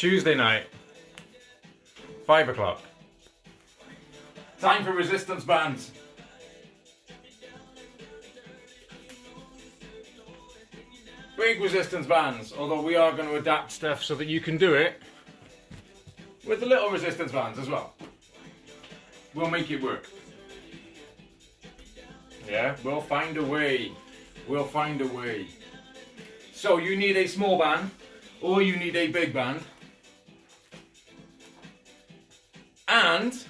Tuesday night, 5 o'clock. Time for resistance bands. Big resistance bands, although we are going to adapt stuff so that you can do it with the little resistance bands as well. We'll make it work. Yeah, we'll find a way. We'll find a way. So you need a small band or you need a big band. And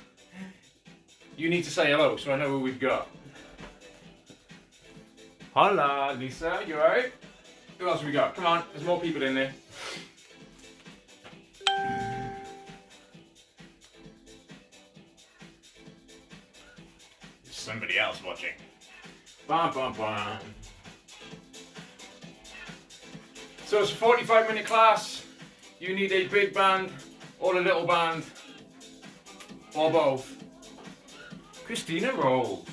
you need to say hello so I know who we've got. Hola, Lisa, you alright? Who else have we got? Come on, there's more people in there. There's somebody else watching. Bam, bam, bam. So it's a 45-minute class. You need a big band or a little band or both. Christina rolls.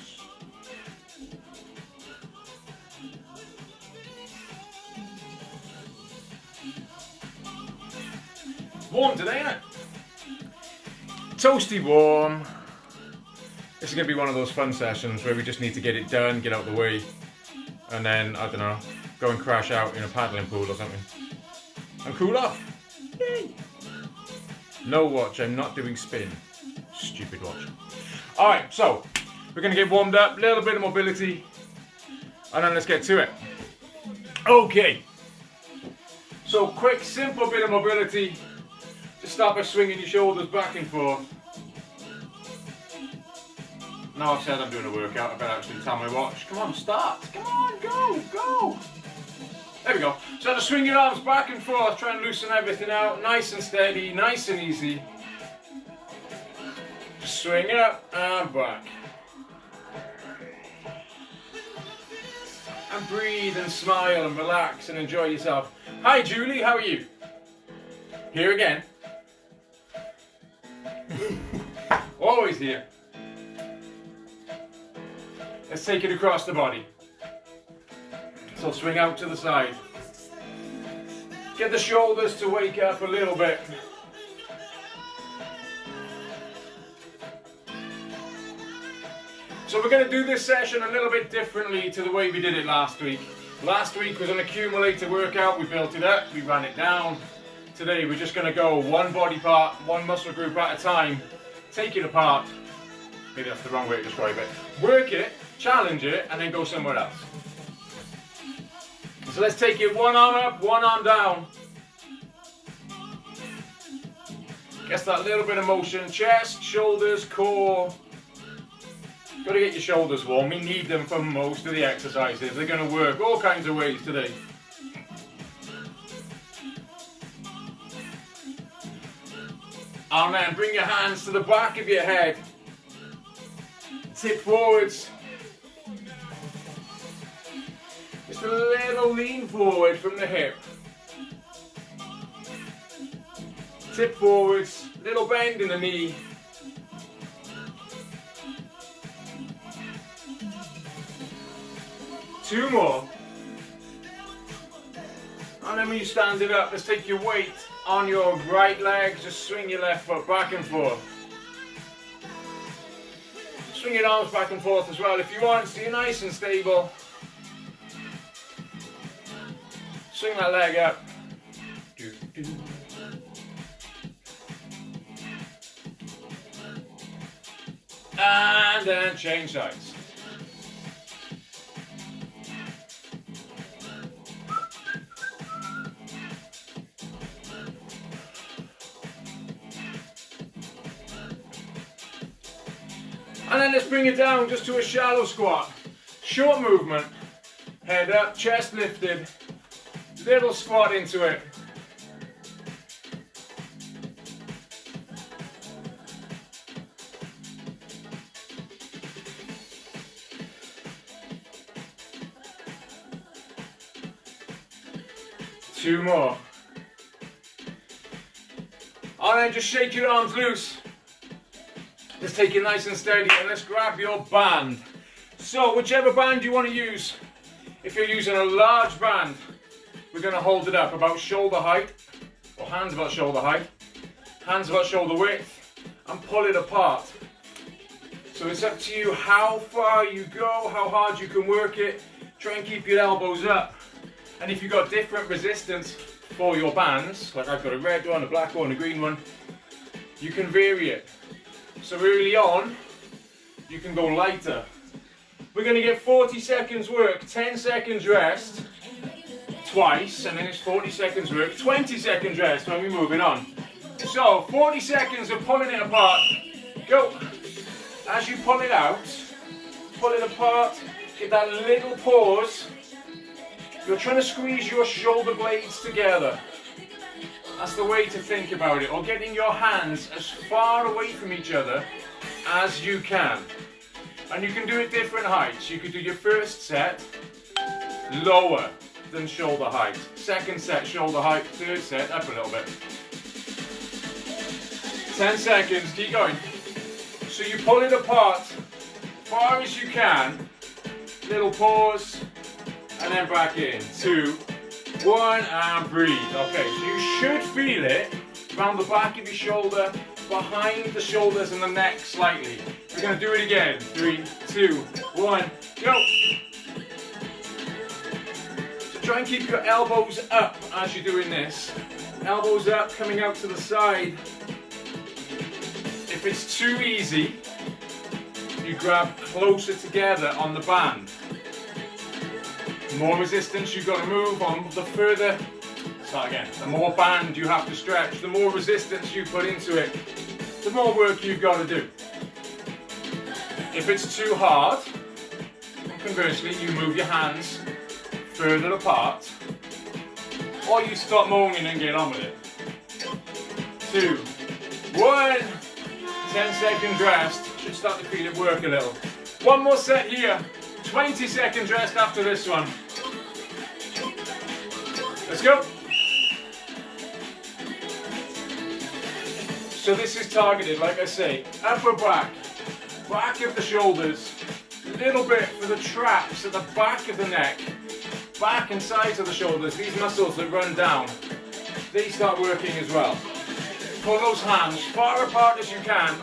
Warm today, isn't it? Toasty warm. This is going to be one of those fun sessions where we just need to get it done, get out of the way, and then, I don't know, go and crash out in a paddling pool or something. And cool off. Yay. No watch, I'm not doing spin. Stupid watch. Alright, so, we're going to get warmed up, a little bit of mobility, and then let's get to it. Okay. So, quick, simple bit of mobility. Just start by swinging your shoulders back and forth. Now I've said I'm doing a workout, I better actually tell my watch. Come on, start. Come on, go, go. There we go. So to swing your arms back and forth, try and loosen everything out. Nice and steady, nice and easy. Just swing up and back. And breathe and smile and relax and enjoy yourself. Hi Julie, how are you? Here again. Always here. Let's take it across the body. So swing out to the side. Get the shoulders to wake up a little bit. So we're going to do this session a little bit differently to the way we did it last week. Last week was an accumulator workout. We built it up, we ran it down. Today we're just going to go one body part, one muscle group at a time. Take it apart. Maybe that's the wrong way to describe it. Work it, challenge it, and then go somewhere else. So let's take it one arm up, one arm down. Gets that little bit of motion. Chest, shoulders, core. Got to get your shoulders warm. We need them for most of the exercises. They're going to work all kinds of ways today. And then bring your hands to the back of your head. Tip forwards. Just a little lean forward from the hip. Tip forwards, little bend in the knee. Two more. And then when you stand it up, let's take your weight on your right leg, just swing your left foot back and forth. Swing your arms back and forth as well if you want, so you're nice and stable. Swing that leg up. And then change sides. And then let's bring it down just to a shallow squat. Short movement. Head up, chest lifted. Little squat into it. Two more. And then just shake your arms loose. Just take it nice and steady and let's grab your band. So whichever band you want to use, if you're using a large band, we're going to hold it up about shoulder height, or hands about shoulder height, hands about shoulder width, and pull it apart. So it's up to you how far you go, how hard you can work it. Try and keep your elbows up. And if you've got different resistance for your bands, like I've got a red one, a black one, a green one, you can vary it. So early on, you can go lighter. We're going to get 40 seconds work, 10 seconds rest, twice, and then it's 40 seconds work, 20 seconds rest when we're moving on. So 40 seconds of pulling it apart. Go. As you pull it out, pull it apart, get that little pause. You're trying to squeeze your shoulder blades together. That's the way to think about it. Or getting your hands as far away from each other as you can. And you can do it different heights. You could do your first set lower than shoulder height. Second set, shoulder height. Third set, up a little bit. 10 seconds, keep going. So you pull it apart far as you can. Little pause, and then back in. 2, 1, and breathe. Okay, so you should feel it around the back of your shoulder, behind the shoulders and the neck slightly. We're going to do it again. 3, 2, 1, go. So try and keep your elbows up as you're doing this. Elbows up, coming out to the side. If it's too easy, you grab closer together on the band. The more resistance you've got to move on, the further, start again, the more band you have to stretch, the more resistance you put into it, the more work you've got to do. If it's too hard, conversely, you move your hands further apart, or you stop moaning and get on with it. 2, 1, 10 seconds rest. Should start to feel it work a little. One more set here. 20 seconds rest after this one. Let's go. So this is targeted, like I say, upper back, back of the shoulders, a little bit for the traps at the back of the neck, back and sides of the shoulders. These muscles that run down, they start working as well. Pull those hands far apart as you can.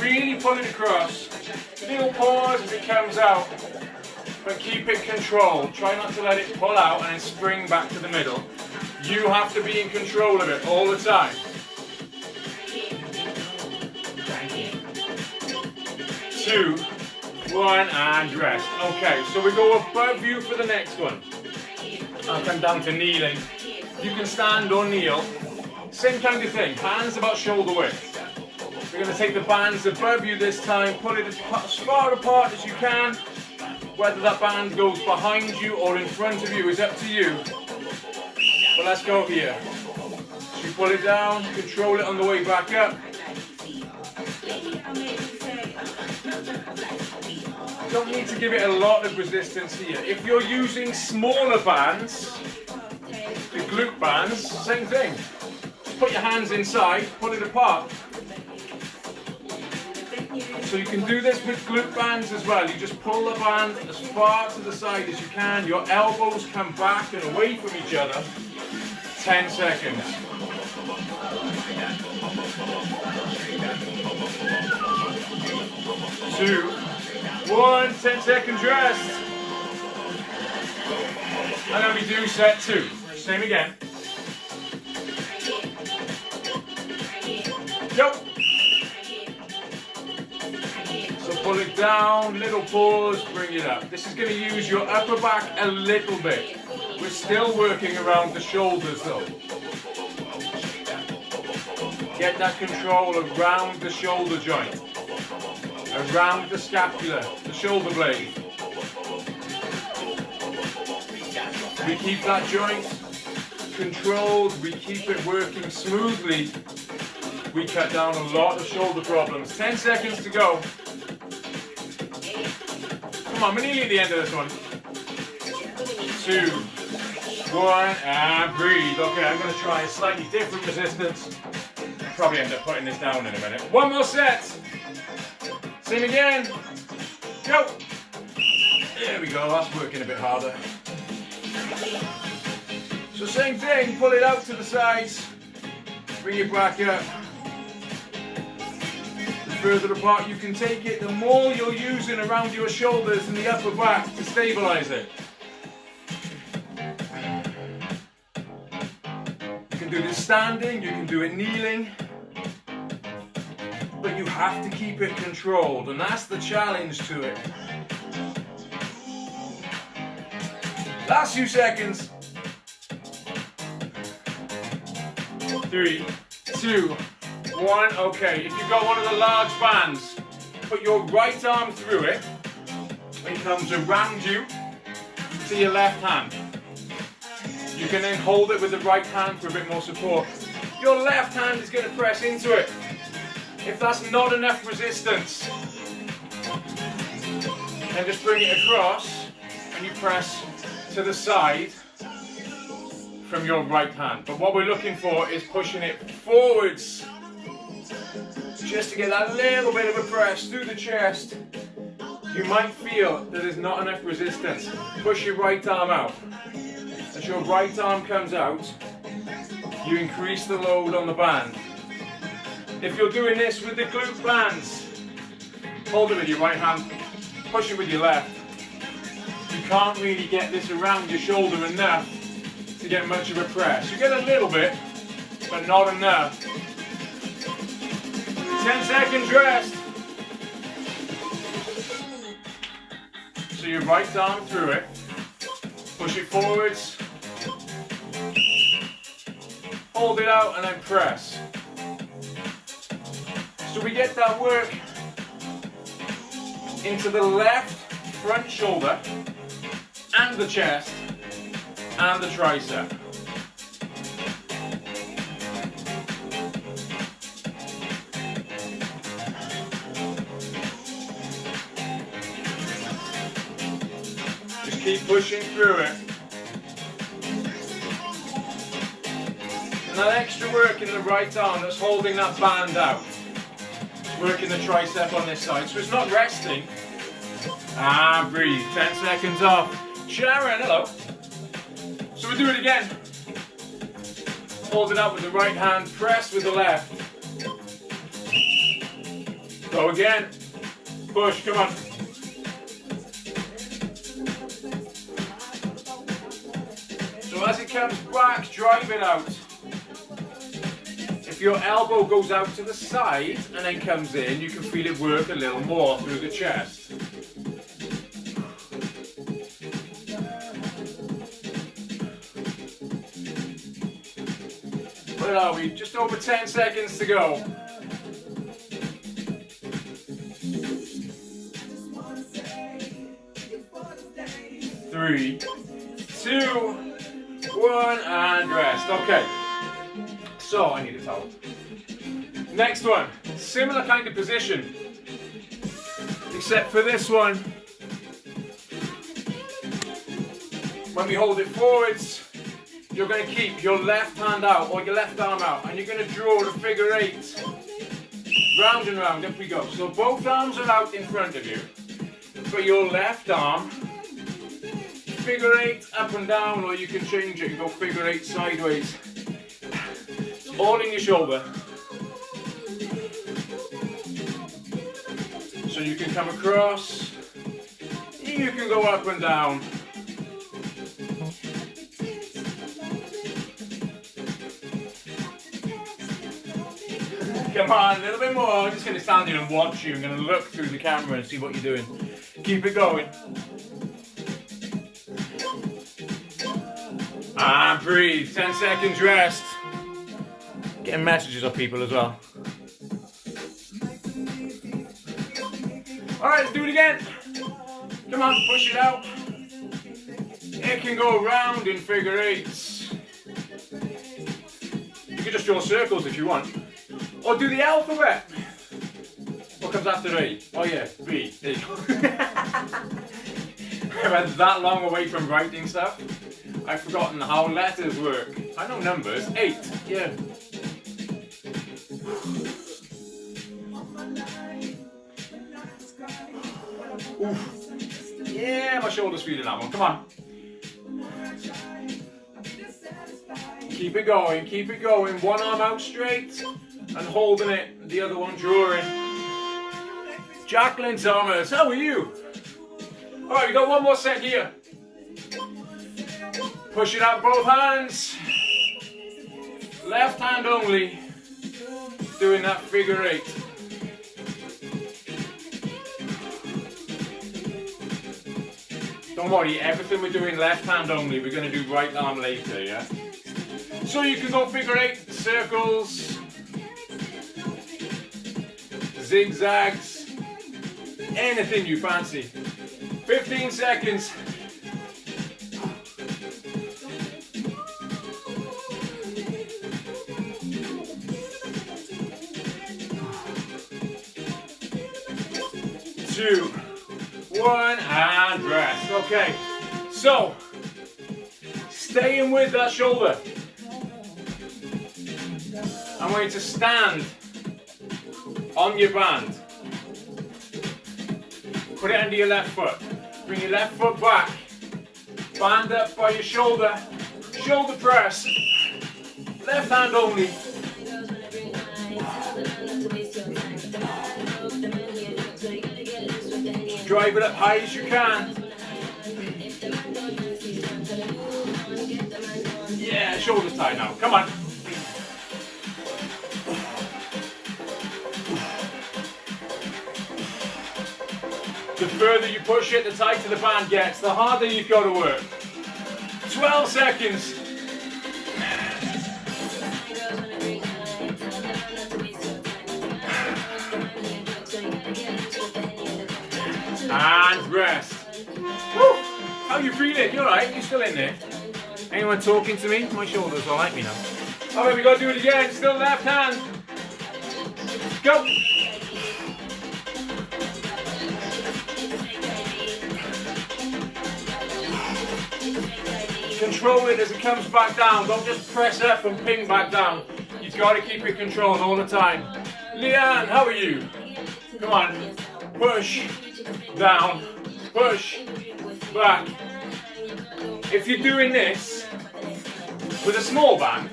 Really pull it across. Little pause as it comes out. But keep it controlled. Try not to let it pull out and then spring back to the middle. You have to be in control of it all the time. 2, 1, and rest. Okay, so we go above you for the next one. I'll come down to kneeling. You can stand or kneel. Same kind of thing, hands about shoulder width. We're going to take the bands above you this time, put it as far apart as you can. Whether that band goes behind you or in front of you is up to you. But let's go here. So you pull it down, control it on the way back up. Don't need to give it a lot of resistance here. If you're using smaller bands, the glute bands, same thing. Put your hands inside, pull it apart. So you can do this with glute bands as well. You just pull the band as far to the side as you can. Your elbows come back and away from each other. 10 seconds. 2, 1, 10 seconds rest. And then we do set 2. Same again. Go. So pull it down, little pause, bring it up. This is going to use your upper back a little bit. We're still working around the shoulders though. Get that control around the shoulder joint, around the scapula, the shoulder blade. We keep that joint controlled, we keep it working smoothly. We cut down a lot of shoulder problems. 10 seconds to go. Come on, we're nearly at the end of this one. 2, 1, and breathe. Okay, I'm going to try a slightly different resistance. Probably end up putting this down in a minute. One more set. Same again. Go. There we go, that's working a bit harder. So same thing, pull it out to the sides, bring it back up. The further apart you can take it, the more you're using around your shoulders and the upper back to stabilize it. You can do this standing, you can do it kneeling, but you have to keep it controlled, and that's the challenge to it. Last few seconds. 3, 2, 1. Okay, if you've got one of the large bands, put your right arm through it. It comes around you to your left hand. You can then hold it with the right hand for a bit more support. Your left hand is going to press into it. If that's not enough resistance, then just bring it across and you press to the side from your right hand. But what we're looking for is pushing it forwards, just to get that little bit of a press through the chest. You might feel that there's not enough resistance. Push your right arm out. As your right arm comes out, you increase the load on the band. If you're doing this with the glute bands, hold it with your right hand, push it with your left. You can't really get this around your shoulder enough to get much of a press. You get a little bit, but not enough. 10 seconds rest. So your right arm through it, push it forwards, hold it out and then press. So we get that work into the left front shoulder and the chest and the tricep. Just keep pushing through it. And that extra work in the right arm that's holding that band out. Working the tricep on this side, so it's not resting. And breathe. 10 seconds off. Sharon, hello. So we do it again. Hold it up with the right hand, press with the left. Go again. Push, come on. So as it comes back, drive it out. If your elbow goes out to the side and then comes in, you can feel it work a little more through the chest. Where are we? Just over 10 seconds to go. 3, 2, 1, and rest. Okay. So, I need a towel. Next one, similar kind of position, except for this one, when we hold it forwards, you're going to keep your left hand out, or your left arm out, and you're going to draw the figure 8. Round and round, up we go. So both arms are out in front of you, but your left arm, figure 8 up and down, or you can change it and go figure 8 sideways. All in your shoulder. So you can come across, you can go up and down. Come on, a little bit more. I'm just going to stand here and watch you. I'm going to look through the camera and see what you're doing. Keep it going. And breathe. 10 seconds rest. Getting messages of people as well. Alright, let's do it again. Come on, push it out. It can go round in figure 8s. You can just draw circles if you want. Or do the alphabet. What comes after A? Oh yeah, B. There you go. I've been that long away from writing stuff. I've forgotten how letters work. I know numbers. 8. Yeah. Oof. Yeah, my shoulder's feeling that one. Come on. Keep it going. One arm out straight and holding it, the other one drawing. Jacqueline Thomas, how are you? Alright, we got one more set here. Push it out both hands. Left hand only. Doing that figure 8. Don't worry, everything we're doing left hand only. We're going to do right arm later, yeah? So you can go figure 8, circles, zigzags, anything you fancy. 15 seconds. Two, one, and rest. Okay, so staying with that shoulder. I want you to stand on your band. Put it under your left foot. Bring your left foot back. Band up by your shoulder. Shoulder press. Left hand only. Drive it up high as you can. Yeah, shoulders tight now. Come on. The further you push it, the tighter the band gets, the harder you've got to work. 12 seconds. And rest. Woo! How you feeling? You alright? You still in there? Anyone talking to me? My shoulders are like me now. Alright, we got to do it again. Still left hand. Go! Control it as it comes back down. Don't just press up and ping back down. You've got to keep it controlled all the time. Leanne, how are you? Come on. Push. Down. Push. Back. If you're doing this with a small band,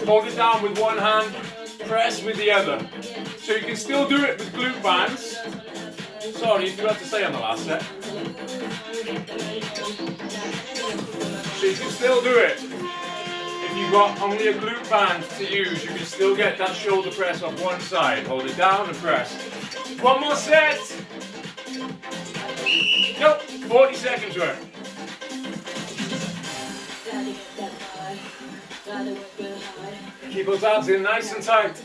hold it down with one hand, press with the other. So you can still do it with glute bands. Sorry, you forgot to say on the last set. So you can still do it. If you've got only a glute band to use, you can still get that shoulder press off one side. Hold it down and press. One more set. Go. 40 seconds worth. Keep those abs in nice and tight.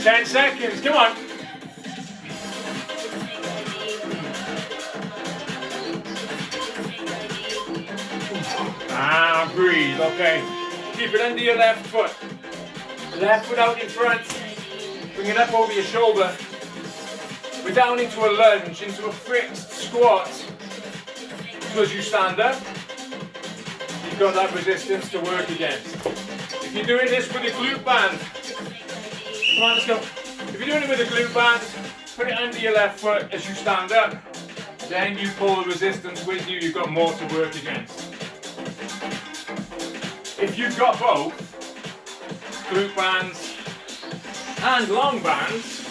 10 seconds, come on. Ah, breathe, okay. Keep it under your left foot. Left foot out in front. Bring it up over your shoulder. We're down into a lunge, into a fixed squat. So as you stand up, you've got that resistance to work against. If you're doing this with a glute band, come on, let's go. If you're doing it with a glute band, put it under your left foot as you stand up. Then you pull the resistance with you, you've got more to work against. If you've got both, glute bands and long bands,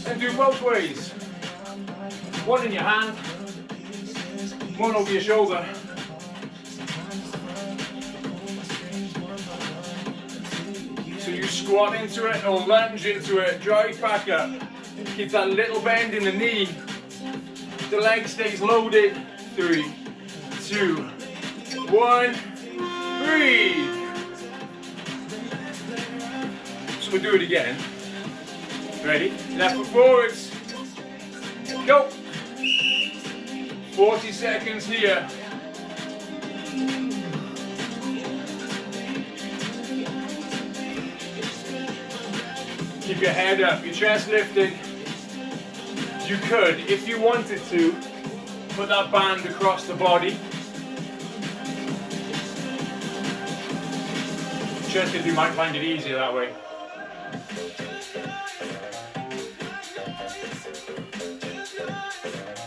then do both ways. One in your hand, one over your shoulder. So you squat into it or lunge into it, drive back up. Keep that little bend in the knee. The leg stays loaded. 3, 2, 1. Breathe. So we'll do it again. Ready? Left foot forwards. Go. 40 seconds here. Keep your head up, your chest lifted. You could, if you wanted to, Put that band across the body. Just because you might find it easier that way.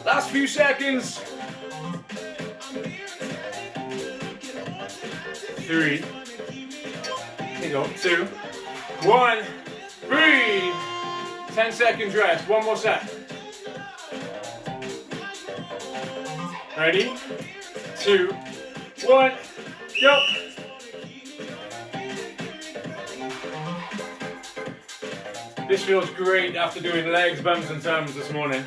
Last few seconds. 3. Here you go. 2. 1. Breathe. 10 seconds rest. One more set. Ready? 2. 1. Go. This feels great after doing legs, bums and tums this morning.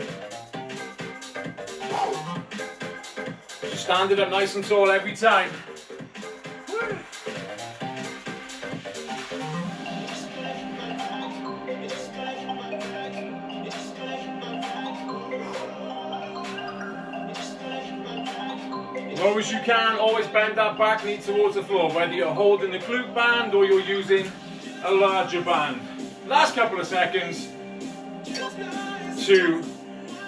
Just stand it up nice and tall every time. As long as you can, always bend that back knee towards the floor, whether you're holding the glute band or you're using a larger band. Last couple of seconds. 2,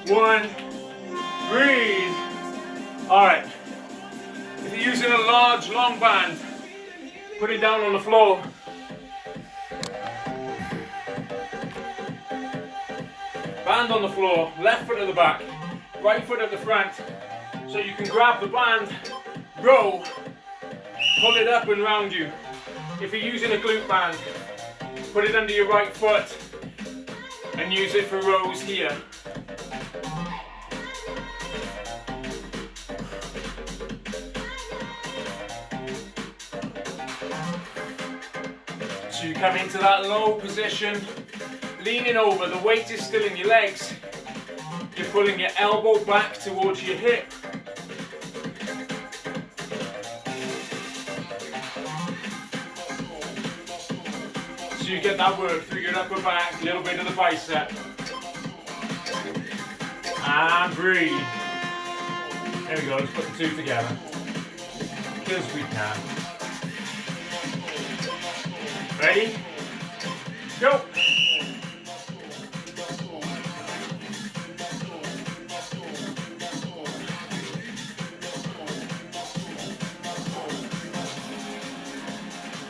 1, breathe. Alright, if you're using a large, long band, put it down on the floor. Band on the floor, left foot at the back, right foot at the front. So you can grab the band, roll, pull it up and round you. If you're using a glute band, put it under your right foot and use it for rows here. So you come into that low position, leaning over, the weight is still in your legs. You're pulling your elbow back towards your hip. So you get that work through your upper back, a little bit of the bicep. And breathe. There we go, let's put the two together. Because we can. Ready? Go!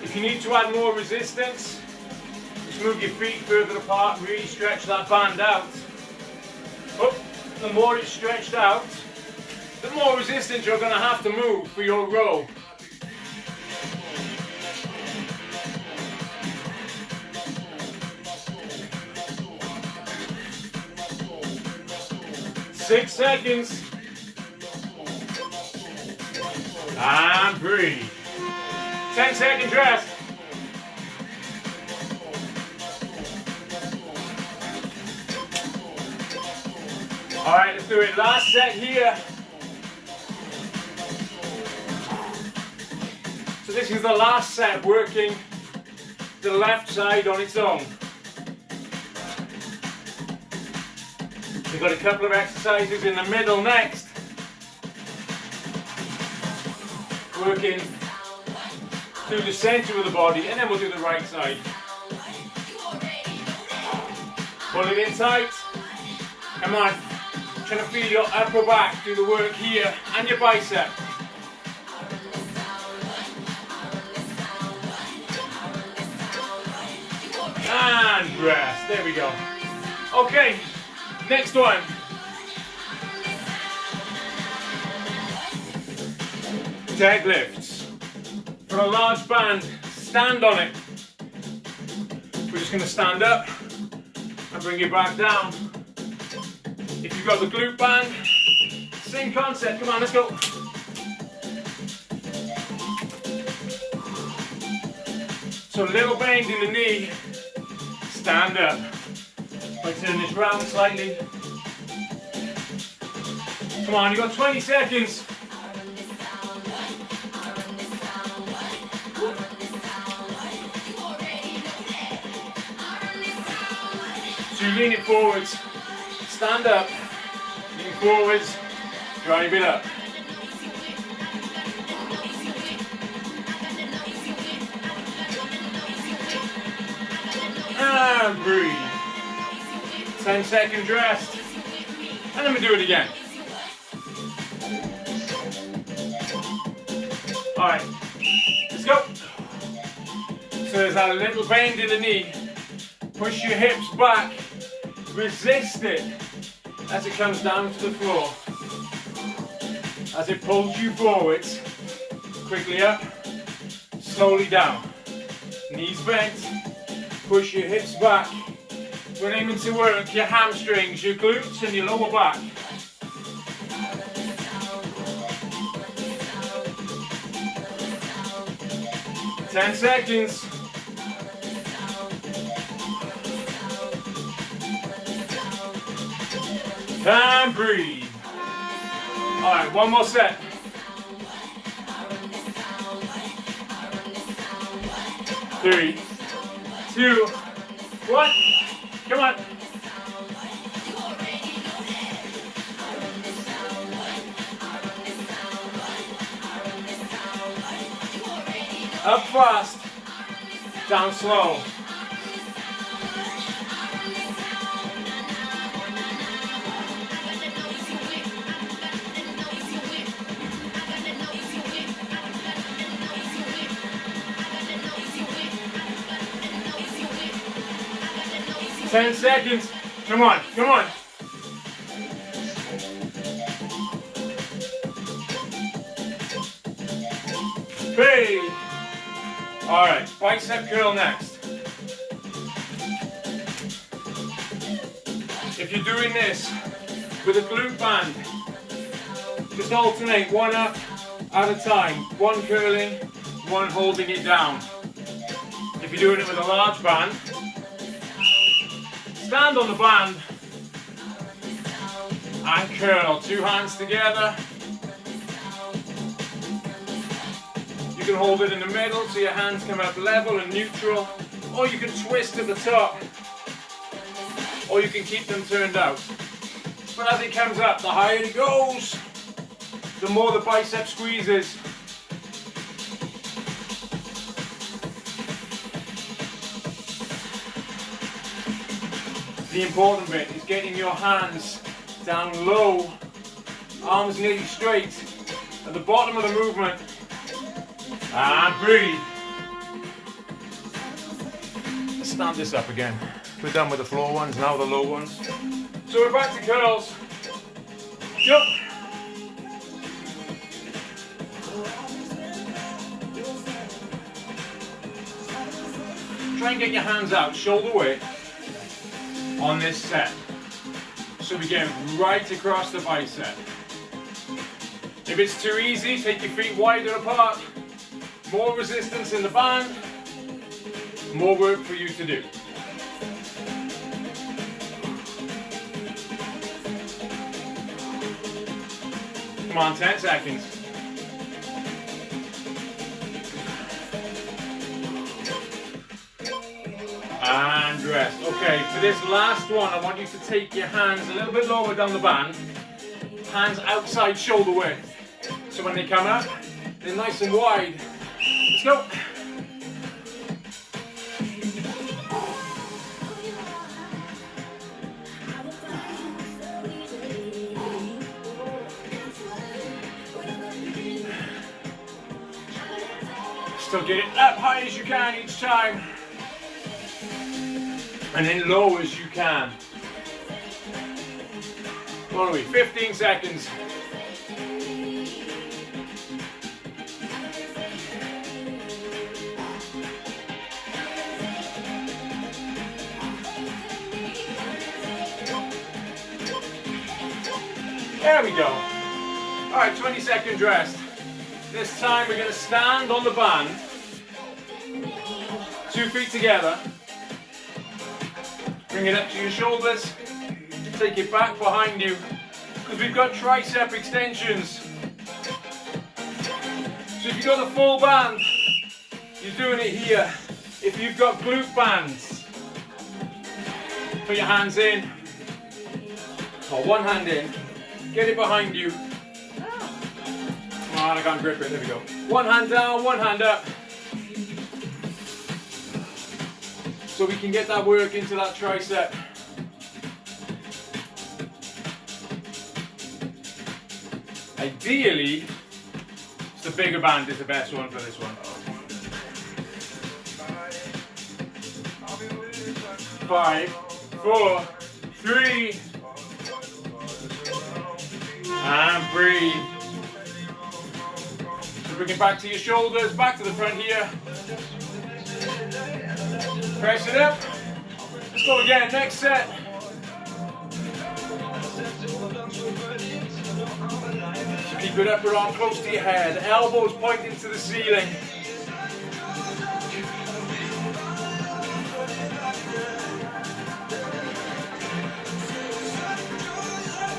If you need to add more resistance, just move your feet further apart, really stretch that band out. Oh, the more it's stretched out, the more resistance you're going to have to move for your row. Six seconds. And breathe. 10 seconds rest. All right, let's do it. Last set here. So this is the last set, working the left side on its own. We've got a couple of exercises in the middle next. Working through the center of the body, and then we'll do the right side. Pull it in tight. Come on. Trying to feel your upper back do the work here, and your bicep. And rest. There we go. Okay. Next one. Deadlifts. For a large band, stand on it. We're just going to stand up and bring it back down. If you've got the glute band, same concept. Come on, let's go. So a little bend in the knee. Stand up. I turn this round slightly. Come on, you've got 20 seconds. So you lean it forwards, stand up, lean forwards, drive it up. And breathe. 10 seconds rest. And then we do it again. Alright, let's go. So there's that little bend in the knee. Push your hips back. Resist it as it comes down to the floor. As it pulls you forwards. Quickly up, slowly down. Knees bent. Push your hips back. We're aiming to work your hamstrings, your glutes and your lower back. Ten seconds. And breathe. Alright, one more set. 3, 2, 1. Come on. Up fast, down slow. Ten seconds. Come on, come on. Hey. All right, bicep curl next. If you're doing this with a glute band, just alternate one up at a time. One curling, one holding it down. If you're doing it with a large band, stand on the band and curl. 2 hands together. You can hold it in the middle so your hands come up level and neutral, or you can twist at the top, or you can keep them turned out. But as it comes up, the higher it goes, the more the bicep squeezes. The important bit is getting your hands down low, arms nearly straight, at the bottom of the movement. And breathe. Let's stand this up again. We're done with the floor ones, now the low ones. So we're back to curls. Jump. Try and get your hands out, shoulder width, on this set. So we get right across the bicep. If it's too easy, take your feet wider apart. More resistance in the band, more work for you to do. Come on, 10 seconds. And rest. Okay, for this last one, I want you to take your hands a little bit lower down the band. Hands outside shoulder width. So when they come up, they're nice and wide. Let's go. Still get it up high as you can each time. And then low as you can. What are we? 15 seconds. There we go. All right, 20 seconds rest. This time we're going to stand on the band, 2 feet together. Bring it up to your shoulders. Take it back behind you, because we've got tricep extensions. So if you've got a full band, you're doing it here. If you've got glute bands, put your hands in, or one hand in. Get it behind you. Come on, I can't grip it. There we go. One hand down, one hand up. So we can get that work into that tricep. Ideally, The bigger band is the best one for this one. 5, 4, 3, and breathe. So bring it back to your shoulders, back to the front here. Press it up. Let's go again, next set. So keep your upper arm close to your head, elbows pointing to the ceiling.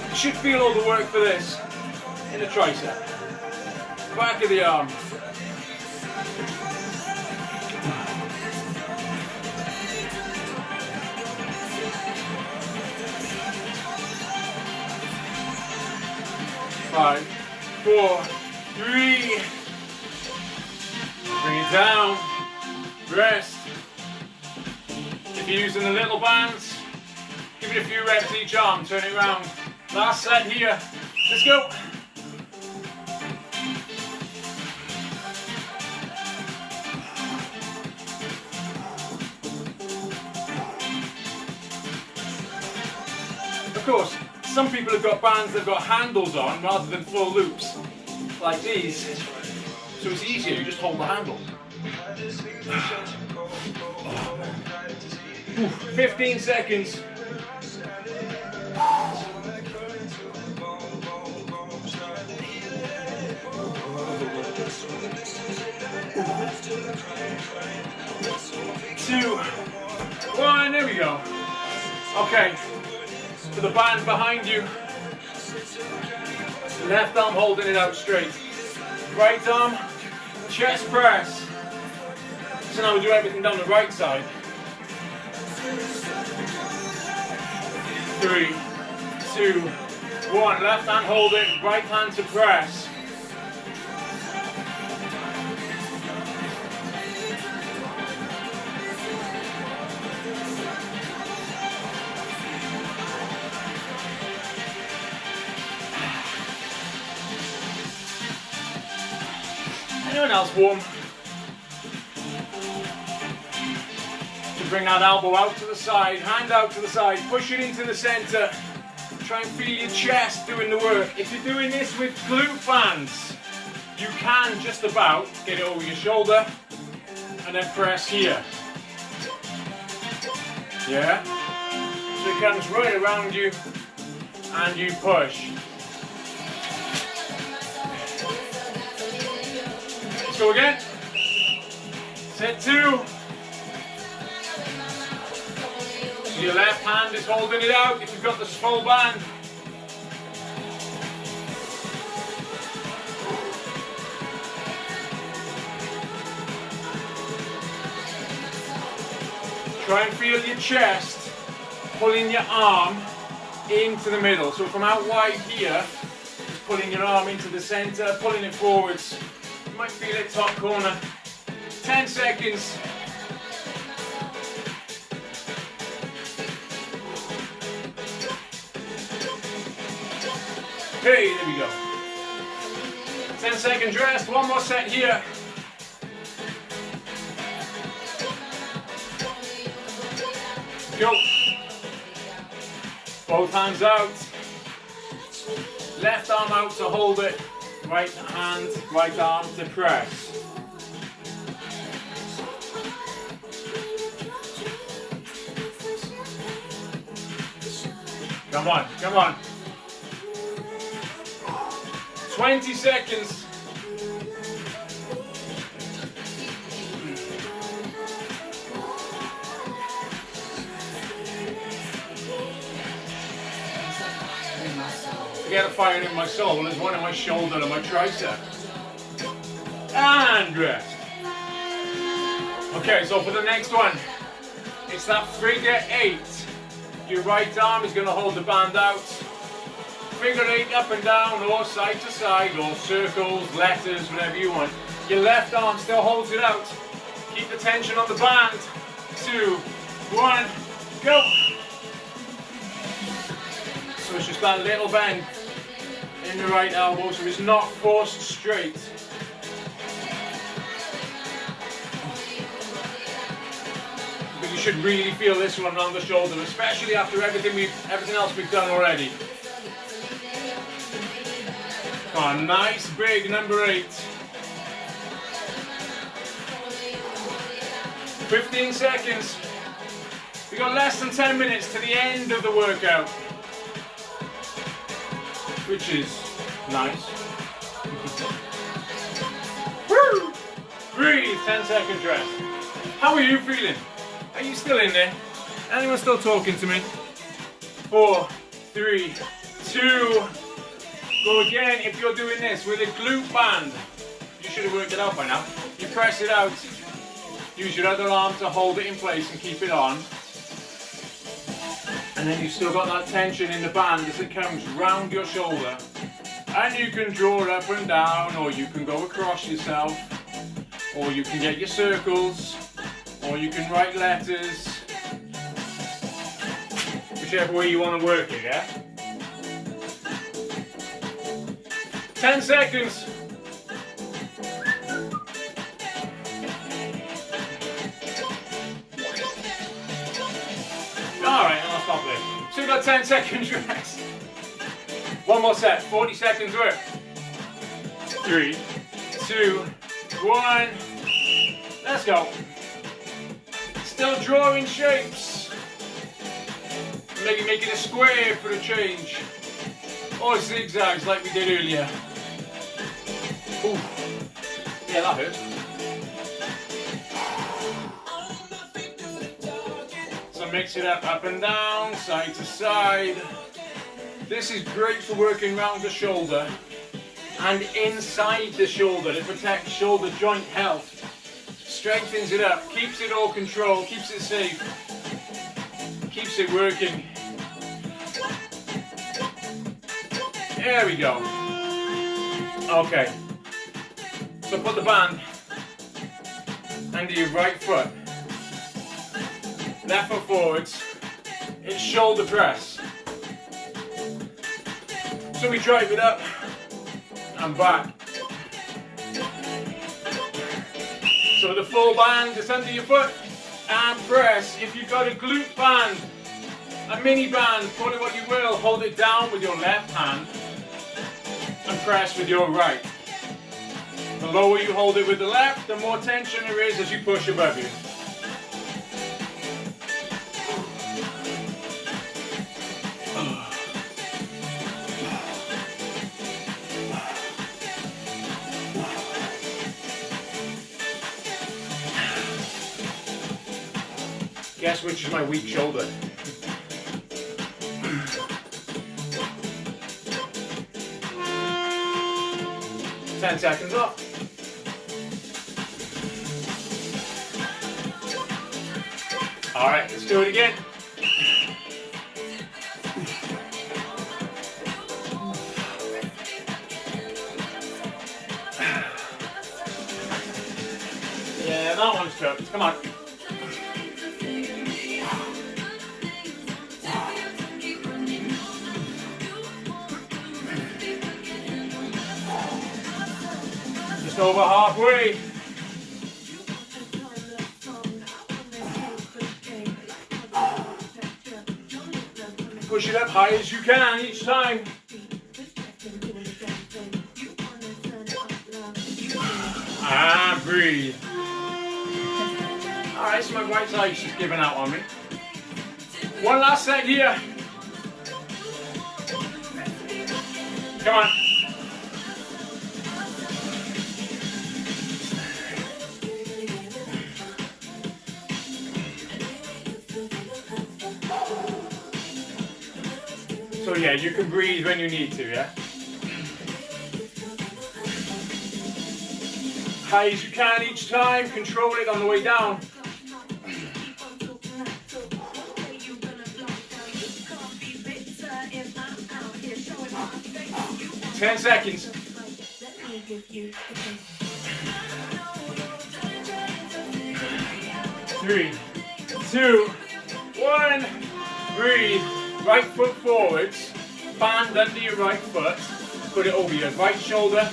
You should feel all the work for this in the tricep, back of the arm. Five, 4, 3. Bring it down. Rest. If you're using the little bands, give it a few reps each arm. Turn it around. Last set here. Let's go. Of course, some people have got bands that have got handles on rather than full loops, like these. So it's easier, you just hold the handle. 15 seconds. Two, 1, there we go. Okay, to the band behind you. Left arm holding it out straight. Right arm, chest press. So now we do everything down the right side. 3, 2, 1. Left hand hold it, right hand to press. Anyone else warm? To bring that elbow out to the side, hand out to the side, push it into the center. Try and feel your chest doing the work. If you're doing this with glute bands, you can just about get it over your shoulder and then press here. Yeah? So it comes right around you and you push. Let's go again. Set 2. So your left hand is holding it out if you've got the full band. Try and feel your chest pulling your arm into the middle. So from out wide here, just pulling your arm into the center, pulling it forwards. You might feel it top corner. 10 seconds. Okay, there we go. 10 seconds rest. One more set here. Go. Both hands out. Left arm out to hold it. Right hand, right arm to press. Come on, come on. 20 seconds. Forget a fire in my soul. There's one in my shoulder and my tricep. And rest. Okay, so for the next one, it's that figure 8. Your right arm is going to hold the band out. Figure 8 up and down, or side to side, or circles, letters, whatever you want. Your left arm still holds it out. Keep the tension on the band. 2, 1, go. So it's just that little bend in the right elbow, so it's not forced straight. You should really feel this one around the shoulder, especially after everything else we've done already. Come on, nice big number 8. 15 seconds. We've got less than 10 minutes to the end of the workout, which is nice. Woo! Breathe, 10 seconds rest. How are you feeling? Are you still in there? Anyone still talking to me? 4, 3, 2, go again. If you're doing this with a glute band, you should have worked it out by now. You press it out, use your other arm to hold it in place and keep it on. And then you've still got that tension in the band as it comes round your shoulder. And you can draw it up and down, or you can go across yourself, or you can get your circles, or you can write letters. Whichever way you want to work it, yeah? 10 seconds. Alright, I'll stop there. So we've got 10 seconds rest. One more set, 40 seconds work. 3, 2, 1. Let's go. Still drawing shapes. Maybe make it a square for a change. Or zigzags like we did earlier. Ooh. Yeah, that hurt. So mix it up and down, side to side. This is great for working around the shoulder and inside the shoulder. It protects shoulder joint health, strengthens it up, keeps it all controlled, keeps it safe, keeps it working. There we go. Okay. So put the band under your right foot. Left foot forwards. It's shoulder press. So we drive it up and back. So the full band is under your foot and press. If you've got a glute band, a mini band, call it what you will, hold it down with your left hand and press with your right. The lower you hold it with the left, the more tension there is as you push above you. Guess which is my weak shoulder. Ten seconds off. All right, let's do it again. Yeah, that one's tough. Come on. Just over halfway. Push it up high as you can each time. And breathe. Alright, so my right side's just giving out on me. One last set here. Come on. So yeah, you can breathe when you need to, yeah? High as you can each time, control it on the way down. Ten seconds. 3, 2, 1, breathe. Right foot forwards, band under your right foot, put it over your right shoulder,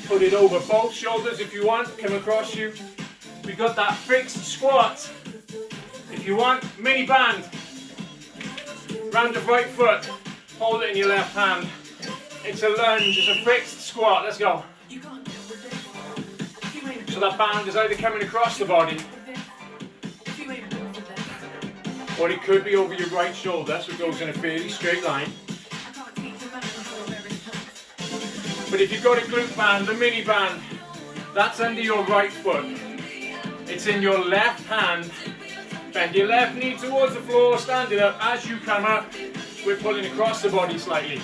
put it over both shoulders if you want, come across you. We've got that fixed squat. If you want, mini band. Round the right foot, hold it in your left hand. It's a lunge, it's a fixed squat, let's go. So that band is either coming across the body, or it could be over your right shoulder, so it goes in a fairly straight line. But if you've got a glute band, the mini band, that's under your right foot. It's in your left hand. Bend your left knee towards the floor, stand it up. As you come up, we're pulling across the body slightly.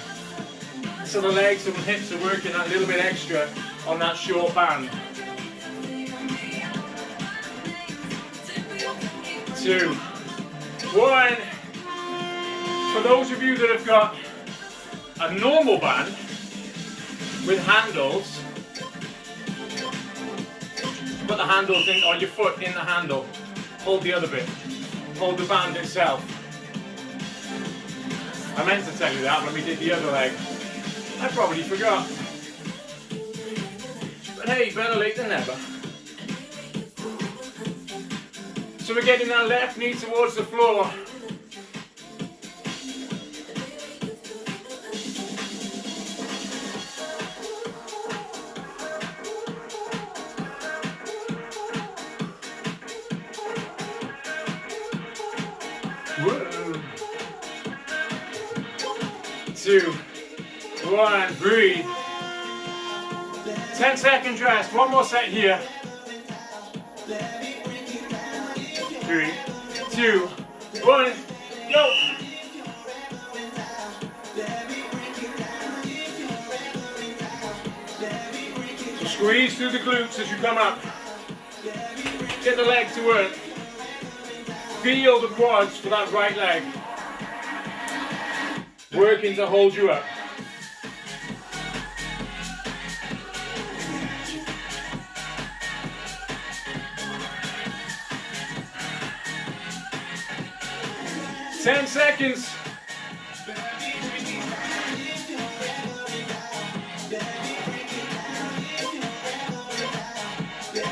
So the legs and the hips are working that little bit extra on that short band. 2, 1. For those of you that have got a normal band with handles, put the handles in, or your foot in the handle. Hold the other bit. Hold the band itself. I meant to tell you that when we did the other leg. I probably forgot. But hey, better late than never. So we're getting that left knee towards the floor. Whoa. 2, 1, breathe. 10 seconds rest, one more set here. 3, 2, 1, go! So squeeze through the glutes as you come up. Get the leg to work. Feel the quads for that right leg. Working to hold you up. Ten seconds.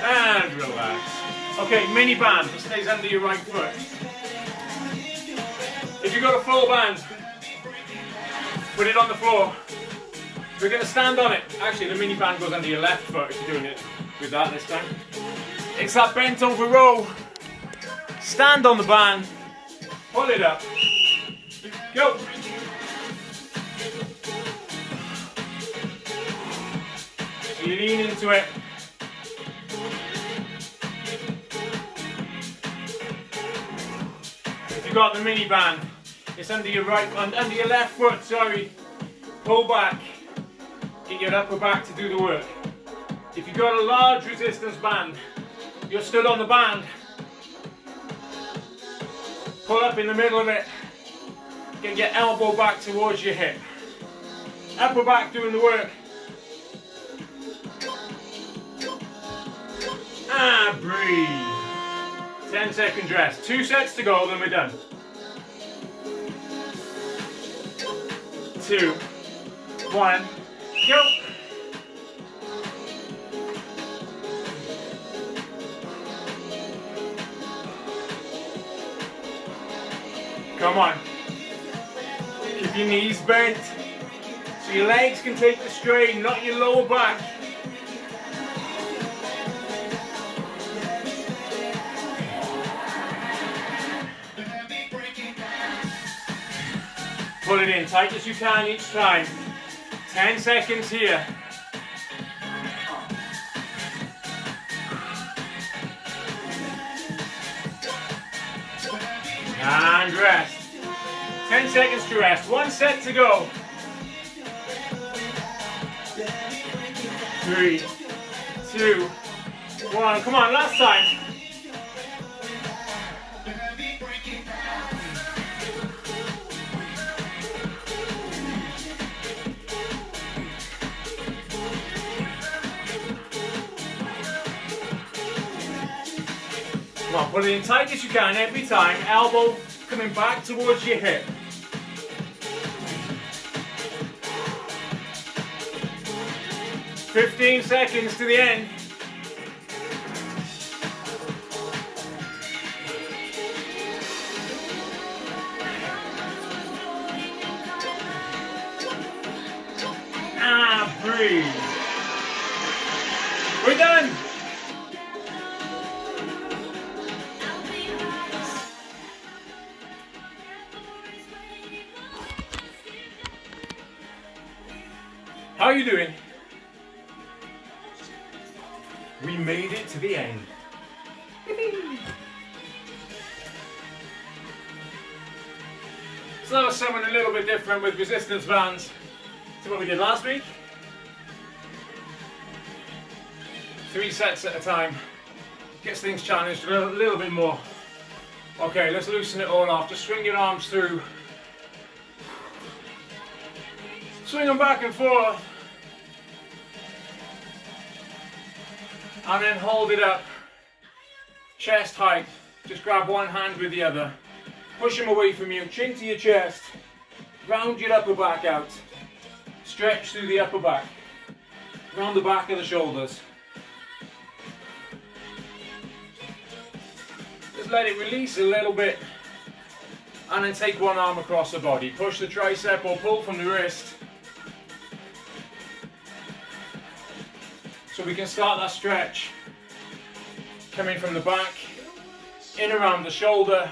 And relax. Okay, mini band. It stays under your right foot. If you've got a full band, put it on the floor. We're going to stand on it. Actually, the mini band goes under your left foot if you're doing it with that this time. It's that bent over row. Stand on the band. Pull it up. Go. So you lean into it. If you've got the mini band, it's under your right, under your left foot, sorry. Pull back. Get your upper back to do the work. If you've got a large resistance band, you're stood on the band. Pull up in the middle of it. Get your elbow back towards your hip. Upper back doing the work. And breathe. 10 seconds rest. 2 sets to go, then we're done. 2, 1, go. Come on. Keep your knees bent so your legs can take the strain, not your lower back. Pull it in tight as you can each time. 10 seconds here. And rest. 10 seconds to rest. 1 set to go. 3, 2, 1. Come on, last time. Come on, pull it in tight as you can every time. Elbow coming back towards your hip. "15 seconds to the end. breathe. We're done. How are you doing? We made it to the end. So that was something a little bit different with resistance bands to what we did last week. 3 sets at a time. Gets things challenged a little bit more. Okay, let's loosen it all off. Just swing your arms through. Swing them back and forth. And then hold it up. Chest height. Just grab one hand with the other. Push them away from you. Chin to your chest. Round your upper back out. Stretch through the upper back. Round the back of the shoulders. Just let it release a little bit. And then take one arm across the body. Push the tricep or pull from the wrist. So we can start that stretch. Coming from the back, in around the shoulder,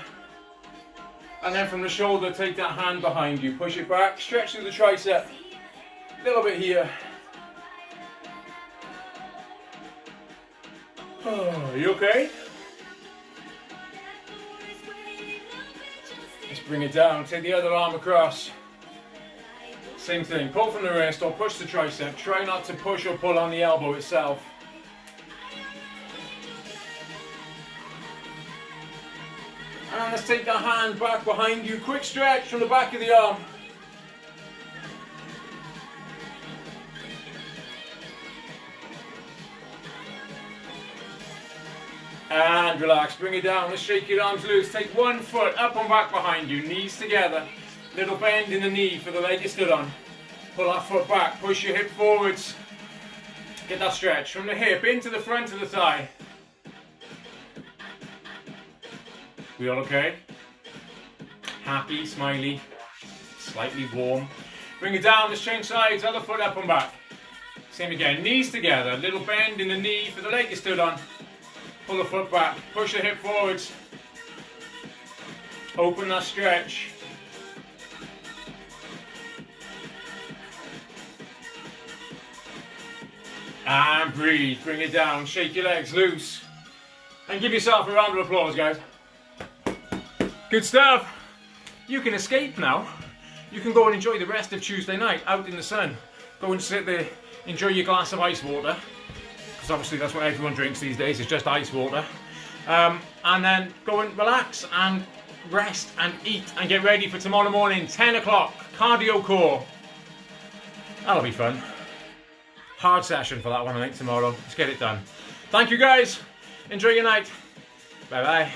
and then from the shoulder take that hand behind you, push it back, stretch through the tricep, a little bit here. Oh, you okay? Let's bring it down, take the other arm across. Same thing, pull from the wrist or push the tricep. Try not to push or pull on the elbow itself. And let's take that hand back behind you. Quick stretch from the back of the arm. And relax, bring it down. Let's shake your arms loose. Take one foot up and back behind you, knees together. Little bend in the knee for the leg you stood on. Pull that foot back, push your hip forwards. Get that stretch from the hip into the front of the thigh. We all okay? Happy, smiley, slightly warm. Bring it down, let's change sides, other foot up and back. Same again, knees together, little bend in the knee for the leg you stood on. Pull the foot back, push the hip forwards. Open that stretch. And breathe, bring it down, shake your legs loose. And give yourself a round of applause, guys. Good stuff. You can escape now. You can go and enjoy the rest of Tuesday night out in the sun. Go and sit there, enjoy your glass of ice water. Because obviously that's what everyone drinks these days, is just ice water. And then go and relax and rest and eat and get ready for tomorrow morning, 10 o'clock, cardio core. That'll be fun. Hard session for that one, I think, tomorrow. Let's get it done. Thank you, guys. Enjoy your night. Bye-bye.